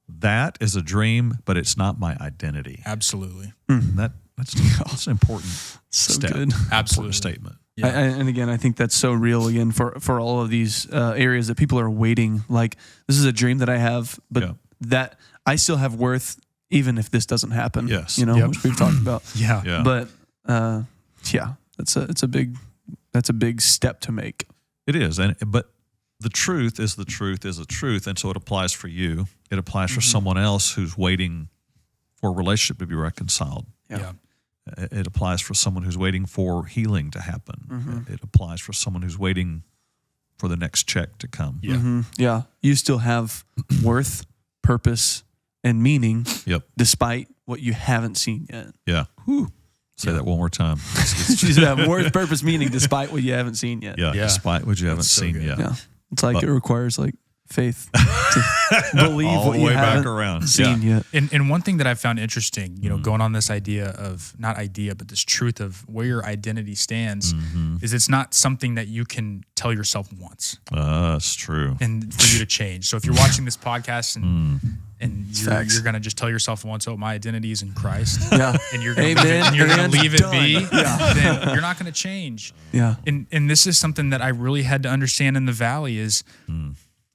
Speaker 1: that is a dream, but it's not my identity.
Speaker 3: Absolutely.
Speaker 1: And that's an important
Speaker 2: So
Speaker 1: step.
Speaker 2: good.
Speaker 3: Absolutely.
Speaker 1: Important statement.
Speaker 3: Yeah.
Speaker 2: And again, I think that's so real again for all of these areas that people are waiting. Like, this is a dream that I have, but
Speaker 1: Yeah.
Speaker 2: that I still have worth even if this doesn't happen.
Speaker 1: Yes.
Speaker 3: Yep.
Speaker 2: Which we've talked about.
Speaker 3: Yeah.
Speaker 1: Yeah.
Speaker 2: But that's a big step to make.
Speaker 1: It is, but the truth is the truth is the truth, and so it applies for you. It applies for someone else who's waiting for a relationship to be reconciled.
Speaker 3: Yeah.
Speaker 1: It applies for someone who's waiting for healing to happen. It applies for someone who's waiting for the next check to come.
Speaker 3: Yeah.
Speaker 2: Yeah. You still have worth, purpose, and meaning
Speaker 1: Yep.
Speaker 2: despite what you haven't seen yet.
Speaker 1: Yeah. Whew. Say that one more time.
Speaker 2: You have worth, purpose, meaning despite what you haven't seen yet.
Speaker 1: Yeah.
Speaker 3: Yeah.
Speaker 1: Despite what you haven't
Speaker 3: so
Speaker 1: seen
Speaker 3: good.
Speaker 1: yet.
Speaker 2: Yeah. It's like
Speaker 1: But-
Speaker 2: it requires like faith to believe
Speaker 1: All
Speaker 2: what
Speaker 1: the
Speaker 2: you
Speaker 1: way back
Speaker 2: haven't
Speaker 1: around.
Speaker 2: seen yet.
Speaker 3: And one thing that I found interesting, going on this idea of not idea, but this truth of where your identity stands is it's not something that you can tell yourself once
Speaker 1: That's true.
Speaker 3: and for you to change. So if you're watching this podcast and
Speaker 2: Facts.
Speaker 3: you're going to just tell yourself once, my identity is in Christ.
Speaker 2: Yeah.
Speaker 3: And you're going
Speaker 2: Amen.
Speaker 3: to
Speaker 2: And
Speaker 3: leave it
Speaker 2: done.
Speaker 3: be, then you're not going to change.
Speaker 2: Yeah.
Speaker 3: And this is something that I really had to understand in the valley is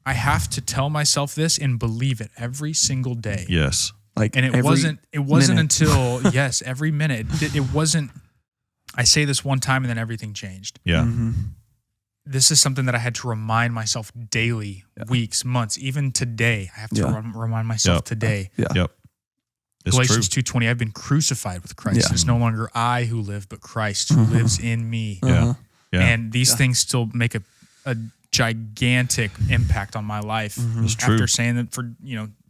Speaker 3: I have to tell myself this and believe it every single day.
Speaker 1: Yes.
Speaker 2: Like,
Speaker 3: And it
Speaker 2: every
Speaker 3: wasn't
Speaker 2: minute.
Speaker 3: until yes, every minute. It wasn't I say this one time and then everything changed.
Speaker 1: Yeah.
Speaker 3: This is something that I had to remind myself daily, weeks, months, even today. I have to
Speaker 2: Yeah.
Speaker 3: remind myself
Speaker 1: Yep.
Speaker 3: today.
Speaker 2: Yeah.
Speaker 1: Yep. It's
Speaker 3: Galatians
Speaker 1: true.
Speaker 3: 2:20, I've been crucified with Christ.
Speaker 2: Yeah.
Speaker 3: It's no longer I who live, but Christ who lives in me.
Speaker 1: Yeah. Yeah.
Speaker 3: And these things still make a gigantic impact on my life
Speaker 1: It's
Speaker 3: after
Speaker 1: true.
Speaker 3: saying that for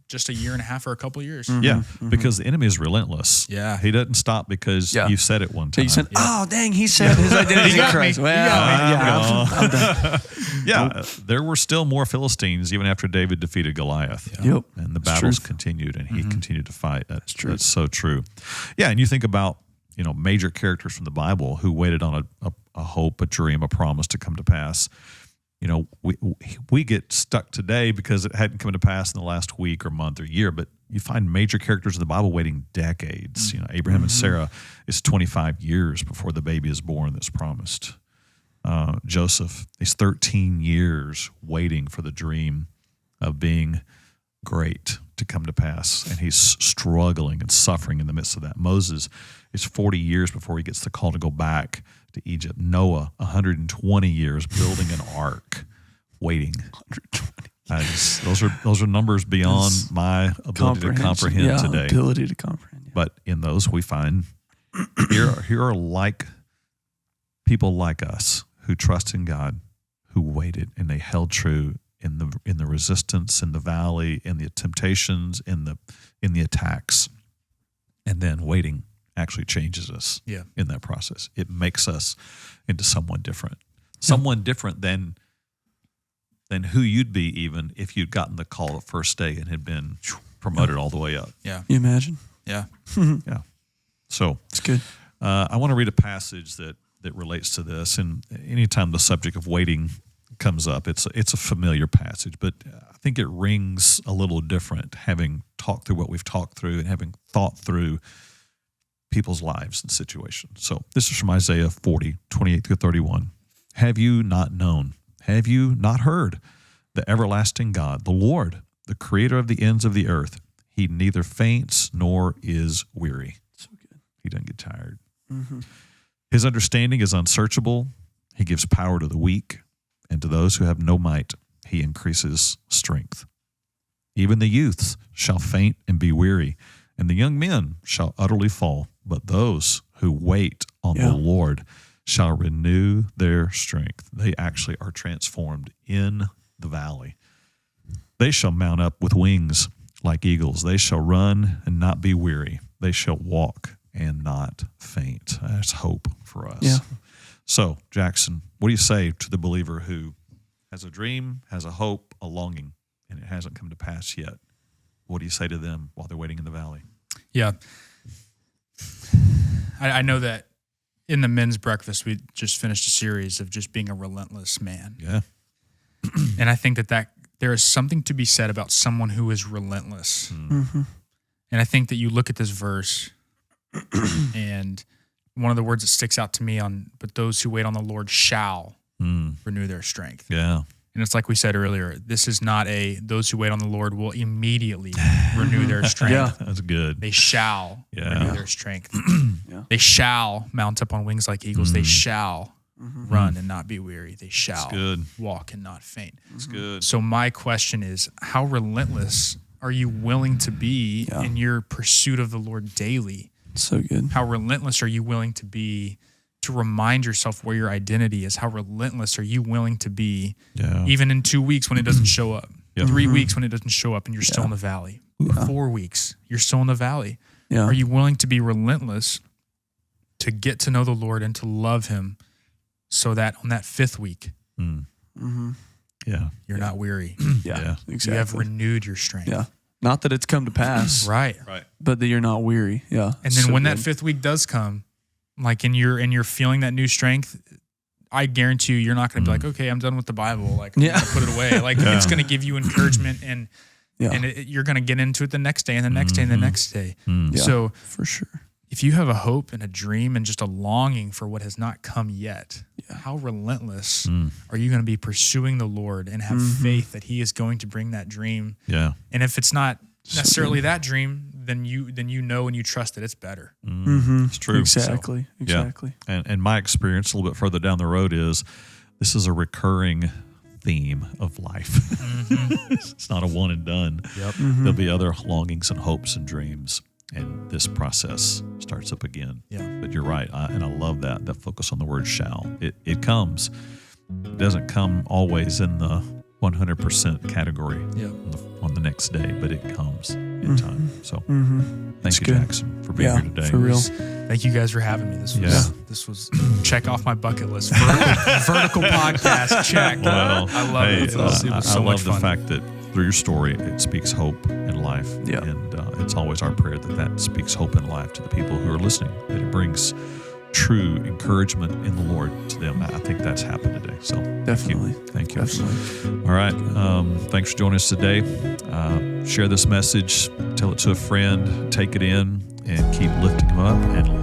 Speaker 3: just a year and a half or a couple of years.
Speaker 1: Yeah, because the enemy is relentless.
Speaker 3: Yeah.
Speaker 1: He doesn't stop because
Speaker 2: Yeah.
Speaker 1: you said it one
Speaker 2: So
Speaker 1: time.
Speaker 2: you said, "Oh, dang, he said his identity
Speaker 3: You
Speaker 2: in
Speaker 3: got me.
Speaker 2: Christ."
Speaker 3: You
Speaker 2: Well,
Speaker 3: got
Speaker 2: yeah,
Speaker 1: Yeah, there were still more Philistines even after David defeated Goliath.
Speaker 2: Yep.
Speaker 1: And the
Speaker 2: It's
Speaker 1: battles
Speaker 2: truth.
Speaker 1: continued and he continued to fight. That's true. That's so true. Yeah, and you think about, major characters from the Bible who waited on a hope, a dream, a promise to come to pass. We get stuck today because it hadn't come to pass in the last week or month or year, but you find major characters in the Bible waiting decades. Abraham and Sarah, it's 25 years before the baby is born that's promised. Joseph is 13 years waiting for the dream of being great to come to pass, and he's struggling and suffering in the midst of that. Moses is 40 years before he gets the call to go back to Egypt. Noah, 120 years building an ark, waiting. 120. Those are numbers beyond my ability to comprehend today.
Speaker 2: Ability to comprehend. Yeah.
Speaker 1: But in those we find here are like people like us who trust in God, who waited and they held true in the resistance, in the valley, in the temptations, in the attacks, and then waiting actually changes us.
Speaker 3: Yeah.
Speaker 1: In that process, it makes us into someone different, someone different than who you'd be even if you'd gotten the call the first day and had been promoted all the way up.
Speaker 3: Yeah.
Speaker 2: Can you imagine?
Speaker 3: Yeah.
Speaker 1: Yeah. So
Speaker 2: It's good.
Speaker 1: I want to read a passage that relates to this. And anytime the subject of waiting comes up, it's a familiar passage, but I think it rings a little different having talked through what we've talked through and having thought through people's lives and situations. So this is from Isaiah 40, 28 through 31. Have you not known? Have you not heard? the everlasting God, the Lord, the creator of the ends of the earth. He neither faints nor is weary.
Speaker 2: So good.
Speaker 1: He doesn't get tired. His understanding is unsearchable. He gives power to the weak, and to those who have no might, he increases strength. Even the youths shall faint and be weary, and the young men shall utterly fall. But those who wait on the Lord shall renew their strength. They actually are transformed in the valley. They shall mount up with wings like eagles. They shall run and not be weary. They shall walk and not faint. That's hope for us.
Speaker 2: Yeah.
Speaker 1: So, Jackson, what do you say to the believer who has a dream, has a hope, a longing, and it hasn't come to pass yet? What do you say to them while they're waiting in the valley?
Speaker 3: Yeah. I know that in the men's breakfast, we just finished a series of just being a relentless man.
Speaker 1: Yeah.
Speaker 3: And I think that there is something to be said about someone who is relentless. And I think that you look at this verse and one of the words that sticks out to me but those who wait on the Lord shall renew their strength.
Speaker 1: Yeah.
Speaker 3: And it's like we said earlier, this is not those who wait on the Lord will immediately renew their strength.
Speaker 2: Yeah.
Speaker 1: That's good.
Speaker 3: They shall renew their strength. They shall mount up on wings like eagles. They shall run and not be weary. They shall walk and not faint.
Speaker 1: That's good.
Speaker 3: So my question is, how relentless are you willing to be in your pursuit of the Lord daily?
Speaker 2: So good.
Speaker 3: How relentless are you willing to be to remind yourself where your identity is? How relentless are you willing to be even in 2 weeks when it doesn't show up? 3 weeks when it doesn't show up and you're still in the valley? 4 weeks, you're still in the valley. Are you willing to be relentless to get to know the Lord and to love him so that on that 5th week, you're not weary?
Speaker 2: Exactly.
Speaker 3: You have renewed your strength.
Speaker 2: Yeah. Not that it's come to pass.
Speaker 3: Right.
Speaker 2: But that you're not weary. Yeah.
Speaker 3: And then when that 5th week does come, like and you're feeling that new strength, I guarantee you're not going to be like, okay, I'm done with the Bible. Like, I'm gonna put it away. Like, it's going to give you encouragement and you're going to get into it the next day and the next day and the next day. So
Speaker 2: for sure.
Speaker 3: If you have a hope and a dream and just a longing for what has not come yet, how relentless are you going to be pursuing the Lord and have faith that he is going to bring that dream?
Speaker 1: Yeah.
Speaker 3: And if it's not necessarily that dream, then you know and you trust that it's better.
Speaker 1: It's true.
Speaker 2: Exactly.
Speaker 1: So,
Speaker 2: Exactly.
Speaker 1: And my experience a little bit further down the road is this is a recurring theme of life. It's not a one and done. There'll be other longings and hopes and dreams, and this process starts up again. But you're right, and I love that focus on the word shall. It comes. It doesn't come always in the 100% category on the next day, but it comes in time. So thank you, Jackson, for being here today.
Speaker 2: For real.
Speaker 3: Thank you guys for having me. This was check off my bucket list. Vertical podcast check.
Speaker 1: Well,
Speaker 3: I love it. It was so
Speaker 1: I
Speaker 3: much
Speaker 1: love the
Speaker 3: fun.
Speaker 1: fact that through your story, it speaks hope in life. And it's always our prayer that speaks hope in life to the people who are listening, that it brings true encouragement in the Lord to them. I think that's happened today. So
Speaker 2: definitely.
Speaker 1: Thank you.
Speaker 2: Definitely.
Speaker 1: All right. Thanks for joining us today. Share this message, tell it to a friend, take it in, and keep lifting them up and